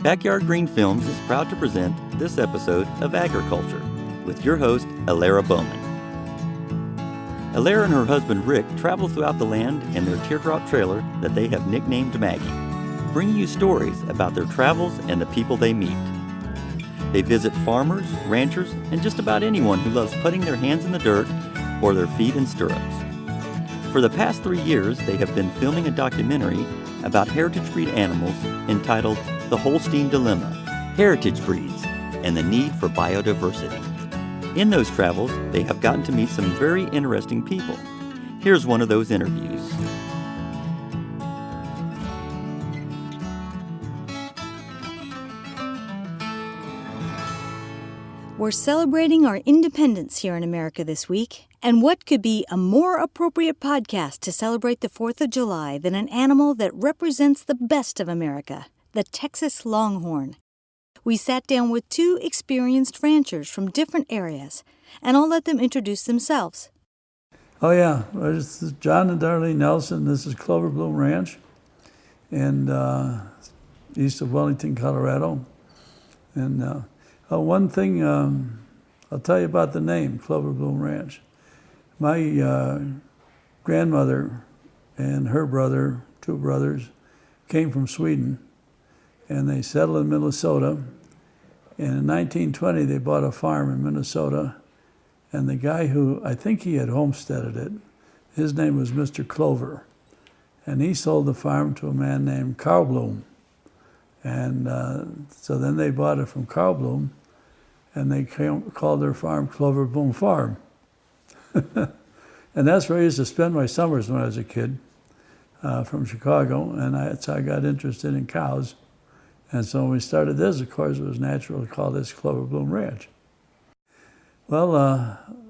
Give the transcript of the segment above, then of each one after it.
Backyard Green Films is proud to present this episode of Agri-Culture with your host, Alara Bowman. Alara and her husband Rick travel throughout the land in their teardrop trailer that they have nicknamed Maggie, bringing you stories about their travels and the people they meet. They visit farmers, ranchers, and just about anyone who loves putting their hands in the dirt or their feet in stirrups. For the past 3 years, they have been filming a documentary about heritage breed animals entitled The Holstein Dilemma, Heritage Breeds, and the Need for Biodiversity. In those travels, they have gotten to meet some very interesting people. Here's one of those interviews. We're celebrating our independence here in America this week, and what could be a more appropriate podcast to celebrate the 4th of July than an animal that represents the best of America, the Texas Longhorn. We sat down with 2 experienced ranchers from different areas, and I'll let them introduce themselves. Oh yeah, well, this is John and Darlene Nelson. This is Clover Bloom Ranch, and east of Wellington, Colorado. And one thing I'll tell you about the name, Clover Bloom Ranch. My grandmother and her brother, 2 brothers, came from Sweden, and they settled in Minnesota. And in 1920, they bought a farm in Minnesota, and the guy who, I think he had homesteaded it, his name was Mr. Clover, and he sold the farm to a man named Carl Bloom. And so then they bought it from Carl Bloom, and they called their farm Clover Bloom Farm. And that's where I used to spend my summers when I was a kid, from Chicago, and that's how I got interested in cows. And so when we started this, of course, it was natural to call this Clover Bloom Ranch. Well,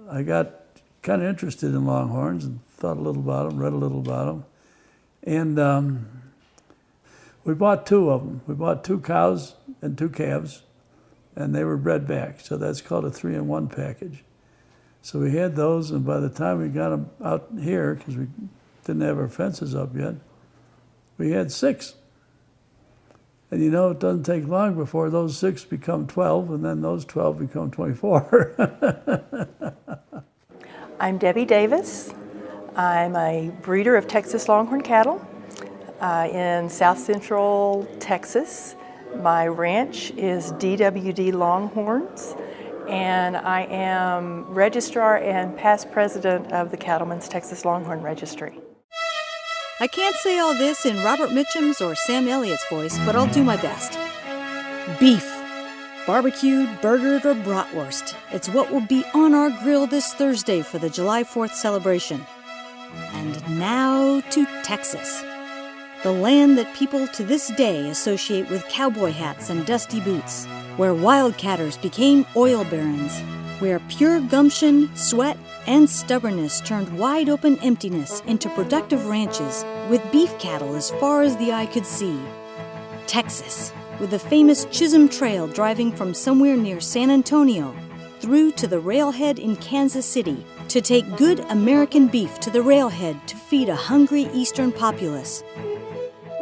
I got kind of interested in longhorns and thought a little about them, read a little about them. And we bought 2 of them. We bought 2 cows and 2 calves, and they were bred back. So that's called a 3-in-1 package. So we had those, and by the time we got them out here, because we didn't have our fences up yet, we had 6. And you know, it doesn't take long before those 6 become 12, and then those 12 become 24. I'm Debbie Davis. I'm a breeder of Texas Longhorn cattle in South Central Texas. My ranch is DWD Longhorns, and I am registrar and past president of the Cattlemen's Texas Longhorn Registry. I can't say all this in Robert Mitchum's or Sam Elliott's voice, but I'll do my best. Beef. Barbecued, burgered, or bratwurst. It's what will be on our grill this Thursday for the July 4th celebration. And now to Texas. The land that people to this day associate with cowboy hats and dusty boots, where wildcatters became oil barons, where pure gumption, sweat, and stubbornness turned wide-open emptiness into productive ranches with beef cattle as far as the eye could see. Texas, with the famous Chisholm Trail driving from somewhere near San Antonio through to the railhead in Kansas City to take good American beef to the railhead to feed a hungry eastern populace.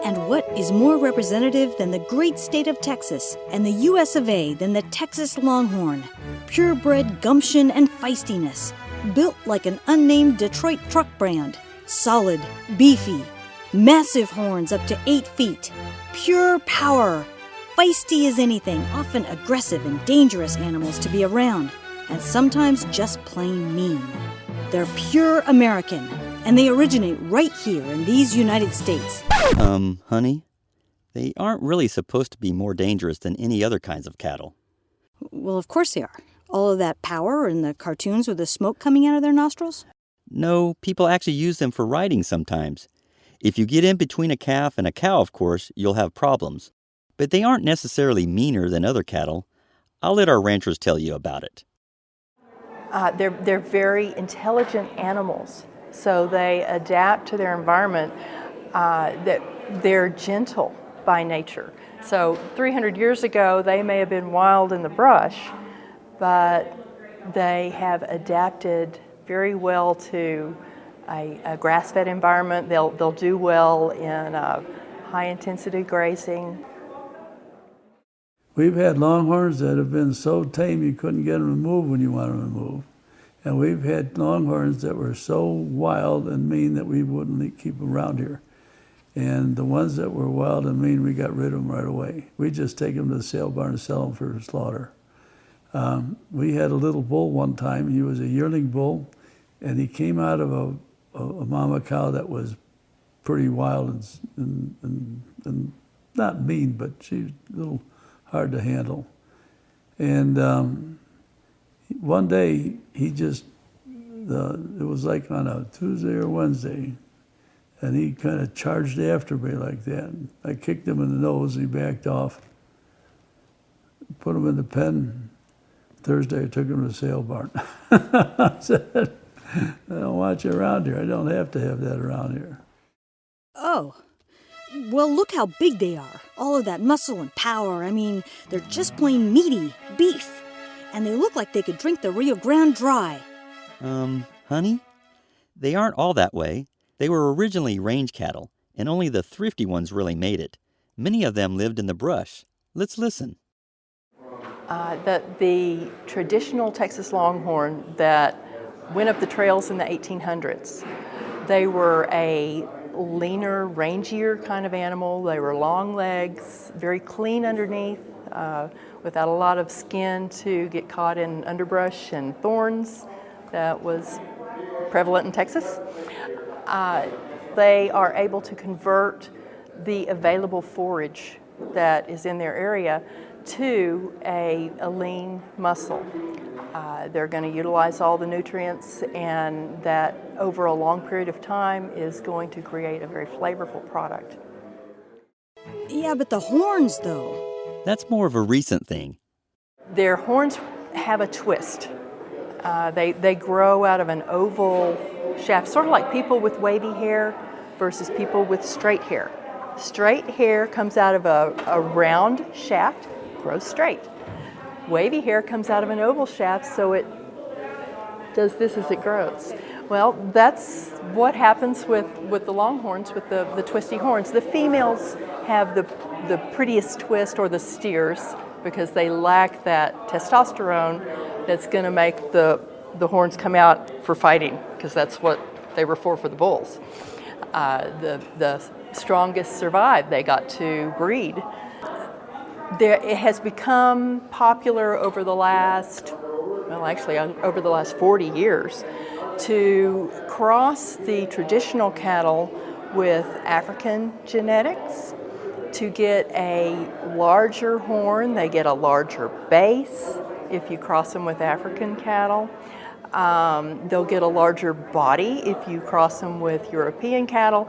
And what is more representative than the great state of Texas and the US of A than the Texas Longhorn? Purebred gumption and feistiness, built like an unnamed Detroit truck brand, solid, beefy, massive horns up to 8 feet, pure power, feisty as anything, often aggressive and dangerous animals to be around, and sometimes just plain mean. They're pure American, and they originate right here in these United States. Honey, they aren't really supposed to be more dangerous than any other kinds of cattle. Well, of course they are. All of that power and the cartoons with the smoke coming out of their nostrils? No, people actually use them for riding sometimes. If you get in between a calf and a cow, of course, you'll have problems. But they aren't necessarily meaner than other cattle. I'll let our ranchers tell you about it. They're very intelligent animals, so they adapt to their environment. That they're gentle by nature. So 300 years ago, they may have been wild in the brush, but they have adapted very well to a grass-fed environment. They'll do well in high-intensity grazing. We've had Longhorns that have been so tame you couldn't get them to move when you wanted them to move. And we've had Longhorns that were so wild and mean that we wouldn't keep them around here. And the ones that were wild and mean, we got rid of them right away. We just take them to the sale barn and sell them for slaughter. We had a little bull one time. He was a yearling bull, and he came out of a mama cow that was pretty wild and not mean, but she was a little hard to handle. And one day, it was like on a Tuesday or Wednesday, and he kind of charged after me like that. And I kicked him in the nose, he backed off, put him in the pen. Thursday, I took him to the sale barn. I said, I don't want you around here. I don't have to have that around here. Oh, well, look how big they are. All of that muscle and power. I mean, they're just plain meaty beef. And they look like they could drink the Rio Grande dry. Honey? They aren't all that way. They were originally range cattle, and only the thrifty ones really made it. Many of them lived in the brush. Let's listen. The traditional Texas Longhorn that went up the trails in the 1800s, they were a leaner, rangier kind of animal. They were long legs, very clean underneath, without a lot of skin to get caught in underbrush and thorns. That was prevalent in Texas. They are able to convert the available forage that is in their area to a lean muscle. They're going to utilize all the nutrients, and that over a long period of time is going to create a very flavorful product. Yeah, but the horns, though. That's more of a recent thing. Their horns have a twist. They grow out of an oval shaft, sort of like people with wavy hair versus people with straight hair. Straight hair comes out of a round shaft, grows straight. Wavy hair comes out of an oval shaft, so it does this as it grows. Well, that's what happens with the Longhorns, with the twisty horns. The females have the prettiest twist, or the steers, because they lack that testosterone that's going to make the horns come out for fighting, because that's what they were for the bulls. The strongest survive. They got to breed. It has become popular over the last 40 years to cross the traditional cattle with African genetics to get a larger horn. They get a larger base if you cross them with African cattle. They'll get a larger body if you cross them with European cattle.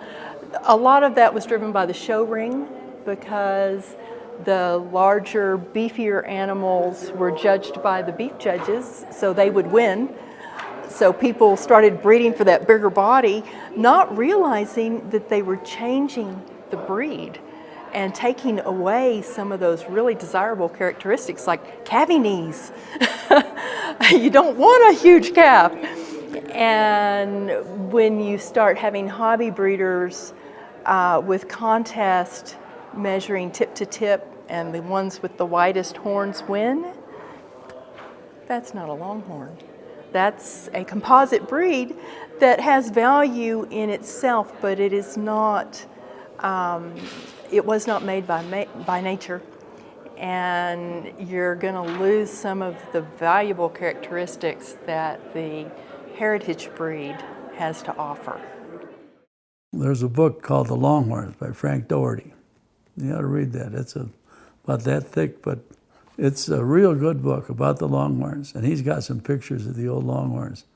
A lot of that was driven by the show ring, because the larger, beefier animals were judged by the beef judges, so they would win. So people started breeding for that bigger body, not realizing that they were changing the breed and taking away some of those really desirable characteristics, like calvy knees. You don't want a huge calf. And when you start having hobby breeders with contest measuring tip to tip, and the ones with the widest horns win, that's not a Longhorn. That's a composite breed that has value in itself, but it is not. It was not made by nature, and you're going to lose some of the valuable characteristics that the heritage breed has to offer. There's a book called The Longhorns by Frank Doherty. You ought to read that. It's about that thick, but it's a real good book about the Longhorns, and he's got some pictures of the old Longhorns.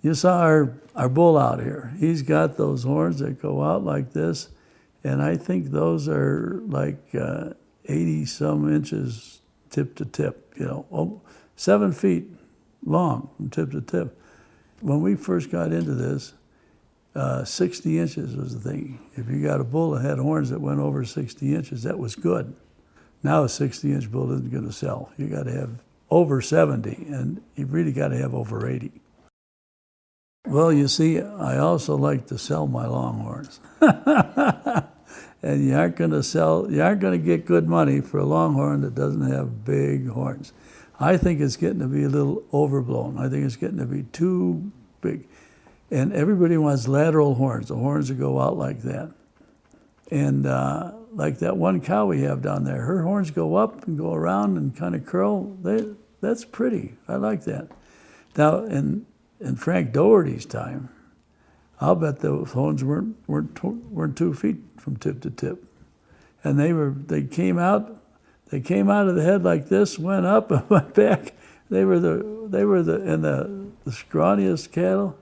You saw our bull out here. He's got those horns that go out like this, and I think those are like 80-some inches tip to tip, 7 feet long from tip to tip. When we first got into this, 60 inches was the thing. If you got a bull that had horns that went over 60 inches, that was good. Now a 60-inch bull isn't going to sell. You got to have over 70, and you really got to have over 80. Well, you see, I also like to sell my Longhorns. and you aren't going to get good money for a longhorn that doesn't have big horns. I think it's getting to be a little overblown. I think it's getting to be too big. And everybody wants lateral horns, the horns that go out like that. And like that one cow we have down there, her horns go up and go around and kind of curl. That's pretty. I like that. Now, in Frank Doherty's time, I'll bet the horns weren't 2 feet from tip to tip, and they came out of the head like this, went up and went back. They were the scrawniest cattle.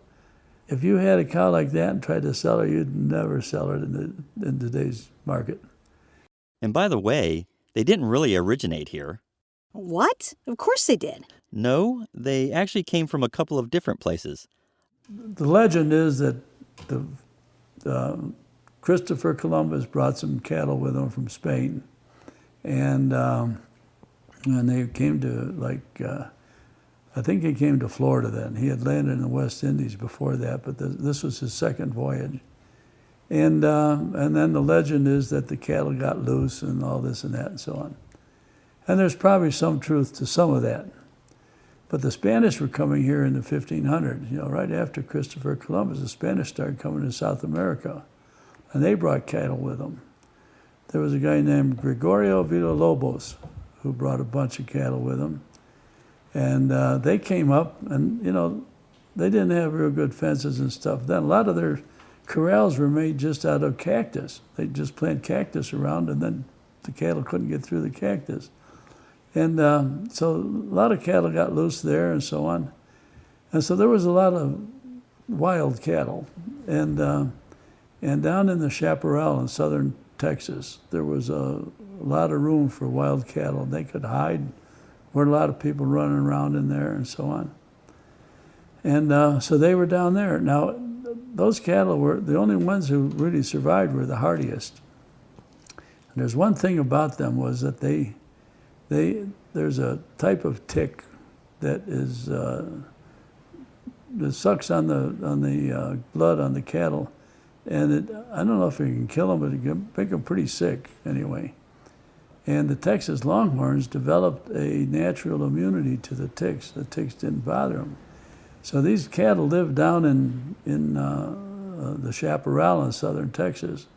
If you had a cow like that and tried to sell her, you'd never sell her in today's market. And by the way, they didn't really originate here. What? Of course they did. No, they actually came from a couple of different places. The legend is that Christopher Columbus brought some cattle with him from Spain, and they came to I think he came to Florida then. He had landed in the West Indies before that, but this was his second voyage. And then the legend is that the cattle got loose and all this and that and so on. And there's probably some truth to some of that. But the Spanish were coming here in the 1500s. Right after Christopher Columbus, the Spanish started coming to South America, and they brought cattle with them. There was a guy named Gregorio Villalobos who brought a bunch of cattle with him. And they came up, and they didn't have real good fences and stuff. Then a lot of their corrals were made just out of cactus. They just plant cactus around, and then the cattle couldn't get through the cactus. And so a lot of cattle got loose there and so on. And so there was a lot of wild cattle. And down in the chaparral in southern Texas, there was a lot of room for wild cattle. They could hide. There were a lot of people running around in there and so on. And so they were down there. Now, those cattle were the only ones who really survived were the hardiest. And there's one thing about them was that there's a type of tick that sucks on the blood on the cattle, and I don't know if it can kill them, but it can make them pretty sick anyway. And the Texas Longhorns developed a natural immunity to the ticks. The ticks didn't bother them. So these cattle lived down in the chaparral in southern Texas.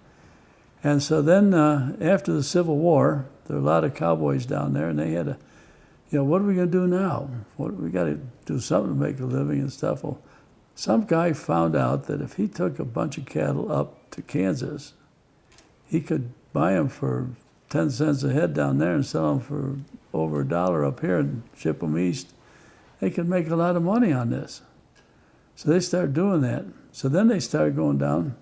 And so then after the Civil War, there were a lot of cowboys down there, and they had what are we going to do now? We got to do something to make a living and stuff. Well, some guy found out that if he took a bunch of cattle up to Kansas, he could buy them for 10 cents a head down there and sell them for over $1 up here and ship them east. They could make a lot of money on this. So they started doing that. So then they started going down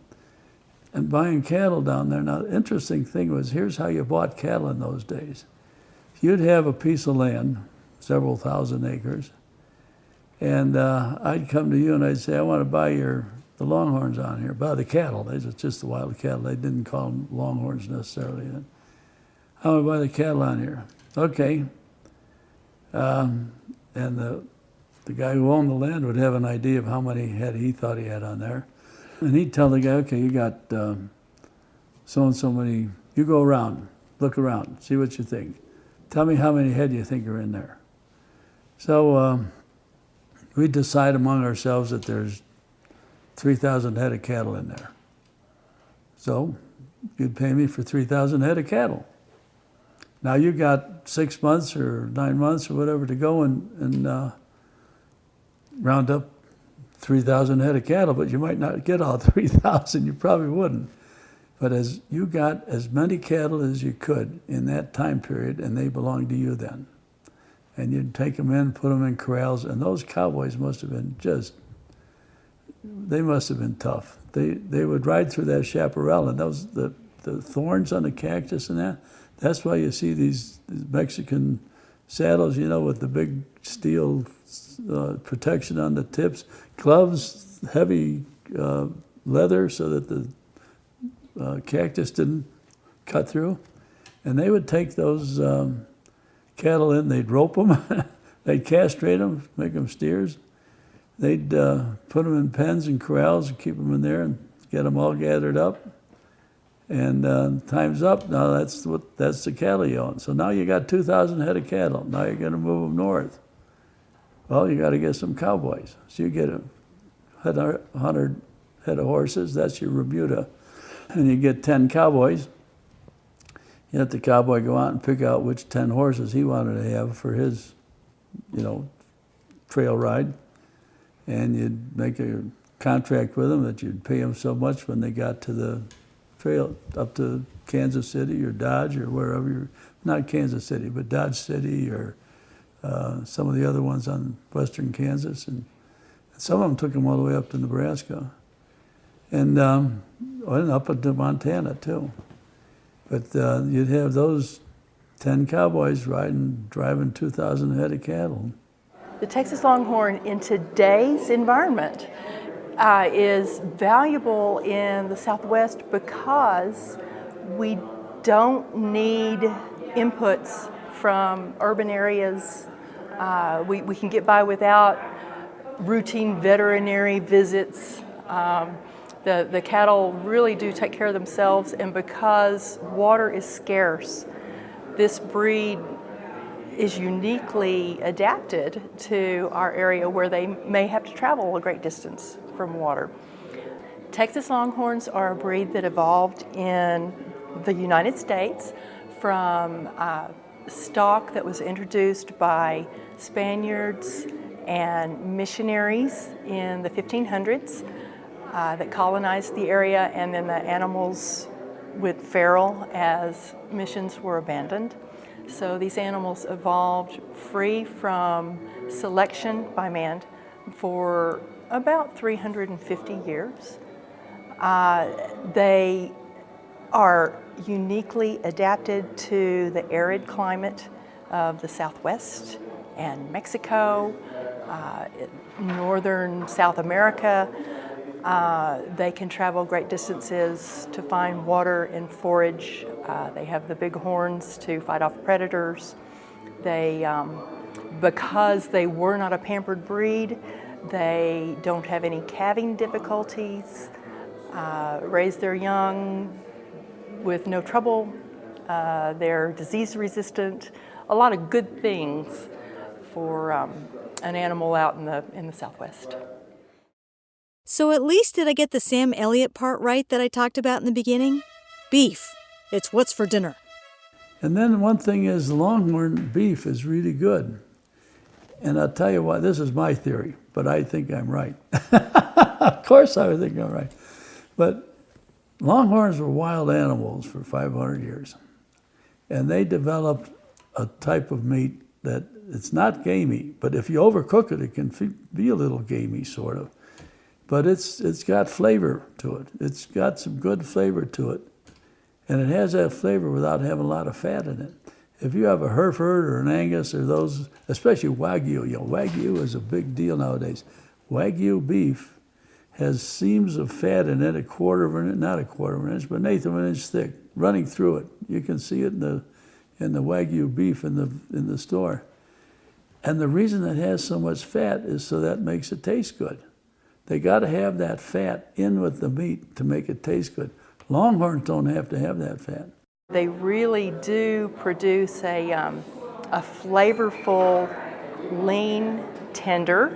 and buying cattle down there. Now, the interesting thing was, here's how you bought cattle in those days. You'd have a piece of land, several thousand acres, and I'd come to you and I'd say, I want to buy the Longhorns on here. Buy the cattle. They were just the wild cattle. They didn't call them Longhorns necessarily. I want to buy the cattle on here. Okay. And the guy who owned the land would have an idea of how many head he thought he had on there. And he'd tell the guy, okay, you got so and so many, you go around, look around, see what you think. Tell me how many head you think are in there. So we decide among ourselves that there's 3,000 head of cattle in there. So you'd pay me for 3,000 head of cattle. Now you got 6 months or 9 months or whatever to go and round up 3,000 head of cattle, but you might not get all 3,000, you probably wouldn't. But as you got as many cattle as you could in that time period, and they belonged to you then. And you'd take them in, put them in corrals, and those cowboys must have been they must have been tough. They would ride through that chaparral, and the thorns on the cactus and that's why you see these Mexican saddles, with the big steel protection on the tips, gloves, heavy leather so that the cactus didn't cut through. And they would take those cattle in, they'd rope them, they'd castrate them, make them steers. They'd put them in pens and corrals and keep them in there and get them all gathered up. And time's up. Now that's the cattle you own. So now you got 2,000 head of cattle. Now you're going to move them north. Well, you got to get some cowboys. So you get 100 head of horses. That's your remuda. And you get 10 cowboys. You let the cowboy go out and pick out which 10 horses he wanted to have for his, trail ride. And you'd make a contract with them that you'd pay them so much when they got to the trail up to Kansas City or Dodge or wherever you're, not Kansas City, but Dodge City or some of the other ones on western Kansas. And some of them took them all the way up to Nebraska. And up into Montana too. But you'd have those 10 cowboys driving 2,000 head of cattle. The Texas Longhorn in today's environment is valuable in the Southwest because we don't need inputs from urban areas. We can get by without routine veterinary visits. The cattle really do take care of themselves, and because water is scarce, this breed is uniquely adapted to our area where they may have to travel a great distance from water. Texas Longhorns are a breed that evolved in the United States from stock that was introduced by Spaniards and missionaries in the 1500s that colonized the area, and then the animals went feral as missions were abandoned. So these animals evolved free from selection by man for about 350 years. They are uniquely adapted to the arid climate of the Southwest and Mexico, northern South America. They can travel great distances to find water and forage. They have the big horns to fight off predators. They, because they were not a pampered breed, they don't have any calving difficulties, raise their young with no trouble. They're disease resistant. A lot of good things for an animal out in the Southwest. So at least did I get the Sam Elliott part right that I talked about in the beginning? Beef. It's what's for dinner. And then one thing is Longhorn beef is really good. And I'll tell you why, this is my theory, but I think I'm right. Of course I would think I'm right. But Longhorns were wild animals for 500 years. And they developed a type of meat that it's not gamey, but if you overcook it, it can be a little gamey, sort of. But it's got flavor to it. It's got some good flavor to it. And it has that flavor without having a lot of fat in it. If you have a Hereford or an Angus or those, especially Wagyu, Wagyu is a big deal nowadays. Wagyu beef has seams of fat in it, not a quarter of an inch, but an eighth of an inch thick, running through it. You can see it in the Wagyu beef in the store. And the reason it has so much fat is so that makes it taste good. They got to have that fat in with the meat to make it taste good. Longhorns don't have to have that fat. They really do produce a flavorful, lean, tender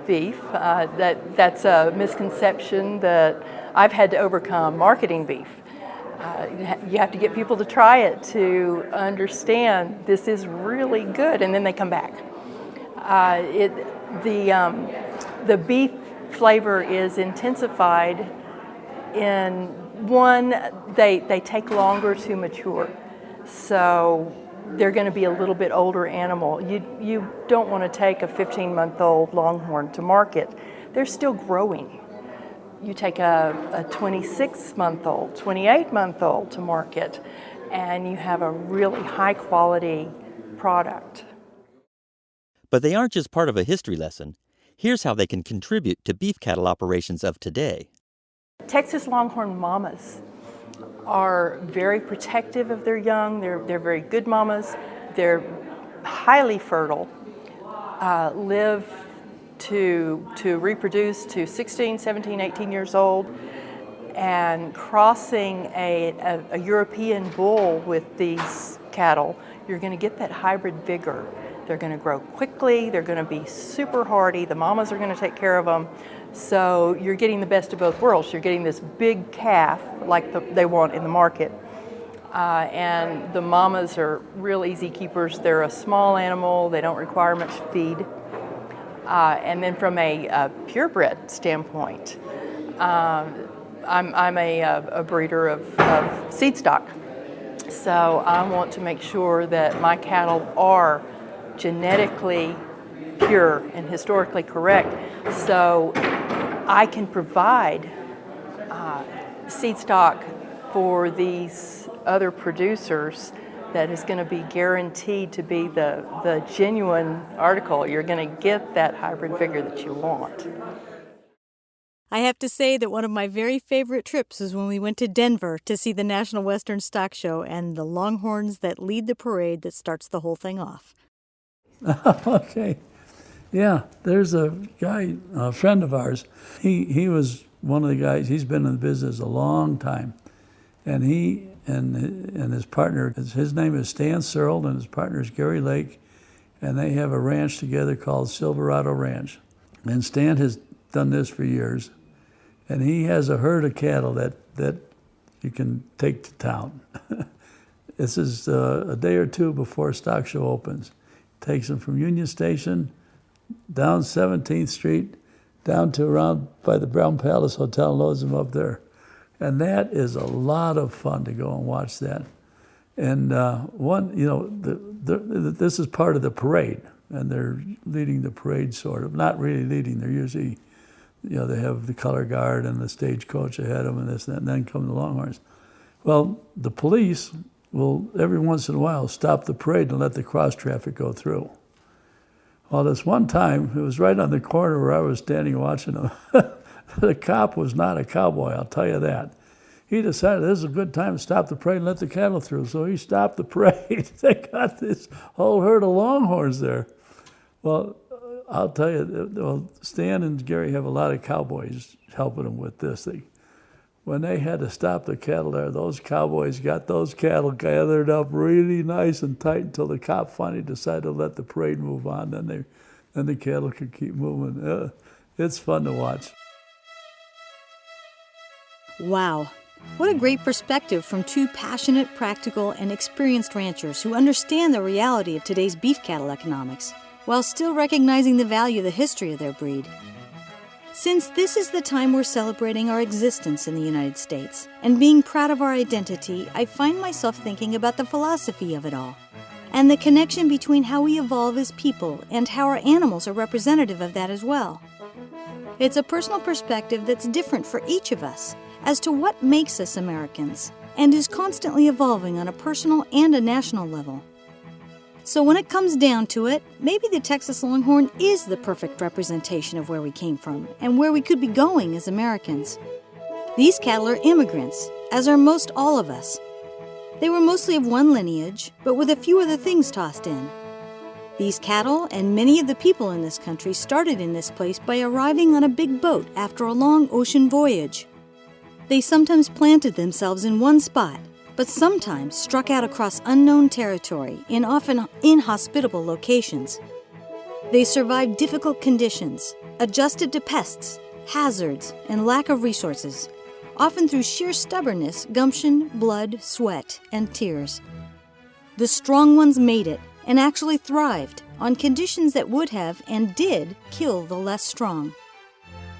beef. That's a misconception that I've had to overcome marketing beef. You have to get people to try it to understand this is really good, and then they come back. The beef flavor is intensified in one, they take longer to mature. So they're going to be a little bit older animal. You don't want to take a 15-month-old Longhorn to market. They're still growing. You take a 26-month-old, 28-month-old to market, and you have a really high-quality product. But they aren't just part of a history lesson. Here's how they can contribute to beef cattle operations of today. Texas Longhorn mamas are very protective of their young. They're very good mamas. They're highly fertile, live to reproduce to 16, 17, 18 years old. And crossing a European bull with these cattle, you're going to get that hybrid vigor. They're going to grow quickly, they're going to be super hardy, the mamas are going to take care of them. So you're getting the best of both worlds. You're getting this big calf like they want in the market. And the mamas are real easy keepers. They're a small animal, they don't require much feed. And then from a purebred standpoint, I'm a breeder of seed stock. So I want to make sure that my cattle are genetically pure and historically correct, so I can provide seed stock for these other producers that is going to be guaranteed to be the genuine article. You're going to get that hybrid vigor that you want. I have to say that one of my very favorite trips was when we went to Denver to see the National Western Stock Show and the Longhorns that lead the parade that starts the whole thing off. Okay. Yeah, there's a guy, a friend of ours. He was one of the guys, he's been in the business a long time. And he and his partner, his name is Stan Searle and his partner is Gary Lake. And they have a ranch together called Silverado Ranch. And Stan has done this for years. And he has a herd of cattle that you can take to town. This is a day or two before stock show opens. Takes them from Union Station, down 17th Street, down to around by the Brown Palace Hotel, loads them up there. And that is a lot of fun to go and watch that. And this is part of the parade, and they're leading the parade sort of, not really leading, they're usually, they have the color guard and the stagecoach ahead of them and this and that, and then come the Longhorns. Well, the police will every once in a while stop the parade and let the cross traffic go through. Well, this one time, it was right on the corner where I was standing watching them. The cop was not a cowboy, I'll tell you that. He decided this is a good time to stop the parade and let the cattle through, so he stopped the parade. They got this whole herd of Longhorns there. Well, I'll tell you, Stan and Gary have a lot of cowboys helping them with this thing. When they had to stop the cattle there, those cowboys got those cattle gathered up really nice and tight until the cop finally decided to let the parade move on. Then the cattle could keep moving. It's fun to watch. Wow. What a great perspective from two passionate, practical, and experienced ranchers who understand the reality of today's beef cattle economics, while still recognizing the value of the history of their breed. Since this is the time we're celebrating our existence in the United States and being proud of our identity, I find myself thinking about the philosophy of it all and the connection between how we evolve as people and how our animals are representative of that as well. It's a personal perspective that's different for each of us as to what makes us Americans and is constantly evolving on a personal and a national level. So when it comes down to it, maybe the Texas Longhorn is the perfect representation of where we came from and where we could be going as Americans. These cattle are immigrants, as are most all of us. They were mostly of one lineage, but with a few other things tossed in. These cattle and many of the people in this country started in this place by arriving on a big boat after a long ocean voyage. They sometimes planted themselves in one spot, but sometimes struck out across unknown territory in often inhospitable locations. They survived difficult conditions, adjusted to pests, hazards, and lack of resources, often through sheer stubbornness, gumption, blood, sweat, and tears. The strong ones made it and actually thrived on conditions that would have and did kill the less strong.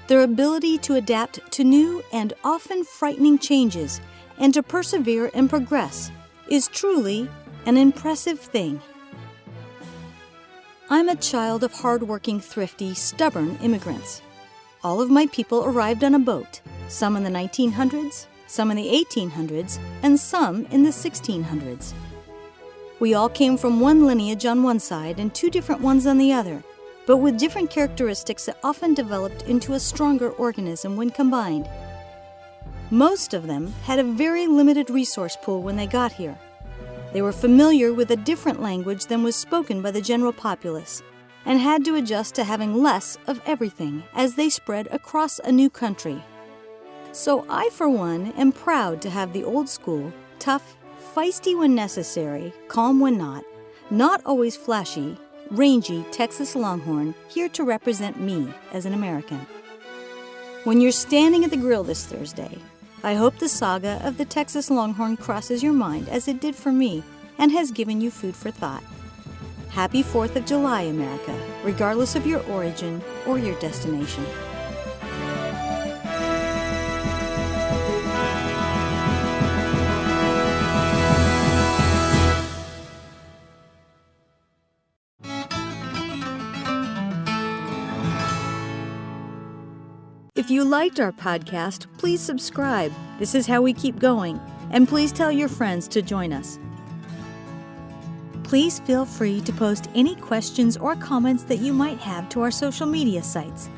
Their ability to adapt to new and often frightening changes and to persevere and progress is truly an impressive thing. I'm a child of hard-working, thrifty, stubborn immigrants. All of my people arrived on a boat, some in the 1900s, some in the 1800s, and some in the 1600s. We all came from one lineage on one side and two different ones on the other, but with different characteristics that often developed into a stronger organism when combined. Most of them had a very limited resource pool when they got here. They were familiar with a different language than was spoken by the general populace and had to adjust to having less of everything as they spread across a new country. So I, for one, am proud to have the old school, tough, feisty when necessary, calm when not always flashy, rangy Texas Longhorn here to represent me as an American. When you're standing at the grill this Thursday, I hope the saga of the Texas Longhorn crosses your mind as it did for me and has given you food for thought. Happy 4th of July, America, regardless of your origin or your destination. If you liked our podcast, please subscribe. This is how we keep going. And please tell your friends to join us. Please feel free to post any questions or comments that you might have to our social media sites.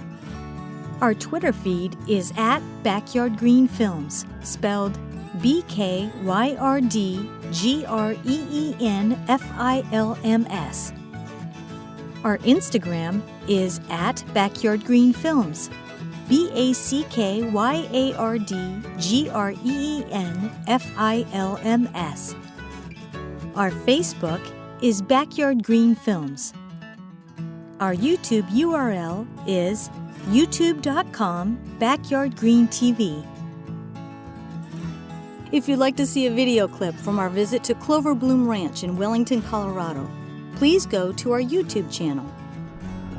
Our Twitter feed is at Backyard Green Films, spelled BKYRDGREENFILMS. Our Instagram is at Backyard Green Films, BACKYARDGREENFILMS. Our Facebook is Backyard Green Films. Our YouTube URL is youtube.com/backyardgreentv. If you'd like to see a video clip from our visit to Clover Bloom Ranch in Wellington, Colorado, please go to our YouTube channel.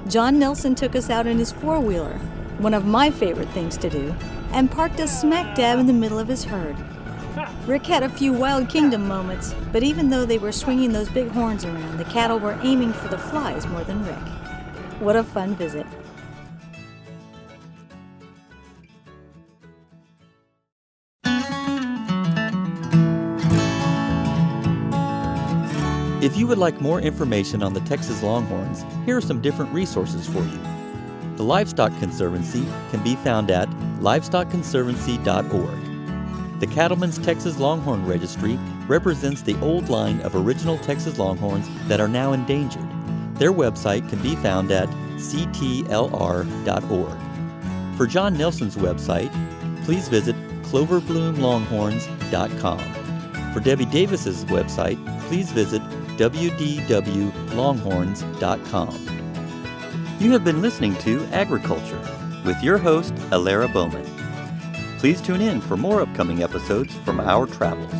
John Nelson took us out in his four-wheeler, one of my favorite things to do, and parked us smack dab in the middle of his herd. Rick had a few Wild Kingdom moments, but even though they were swinging those big horns around, the cattle were aiming for the flies more than Rick. What a fun visit. If you would like more information on the Texas Longhorns, here are some different resources for you. The Livestock Conservancy can be found at livestockconservancy.org. The Cattlemen's Texas Longhorn Registry represents the old line of original Texas Longhorns that are now endangered. Their website can be found at ctlr.org. For John Nelson's website, please visit cloverbloomlonghorns.com. For Debbie Davis's website, please visit www.longhorns.com. You have been listening to Agri-Culture with your host, Alara Bowman. Please tune in for more upcoming episodes from our travels.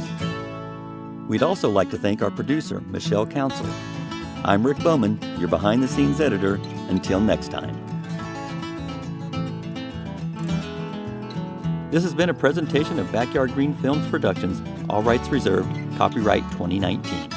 We'd also like to thank our producer, Michelle Council. I'm Rick Bowman, your behind-the-scenes editor. Until next time. This has been a presentation of Backyard Green Films Productions, all rights reserved, copyright 2019.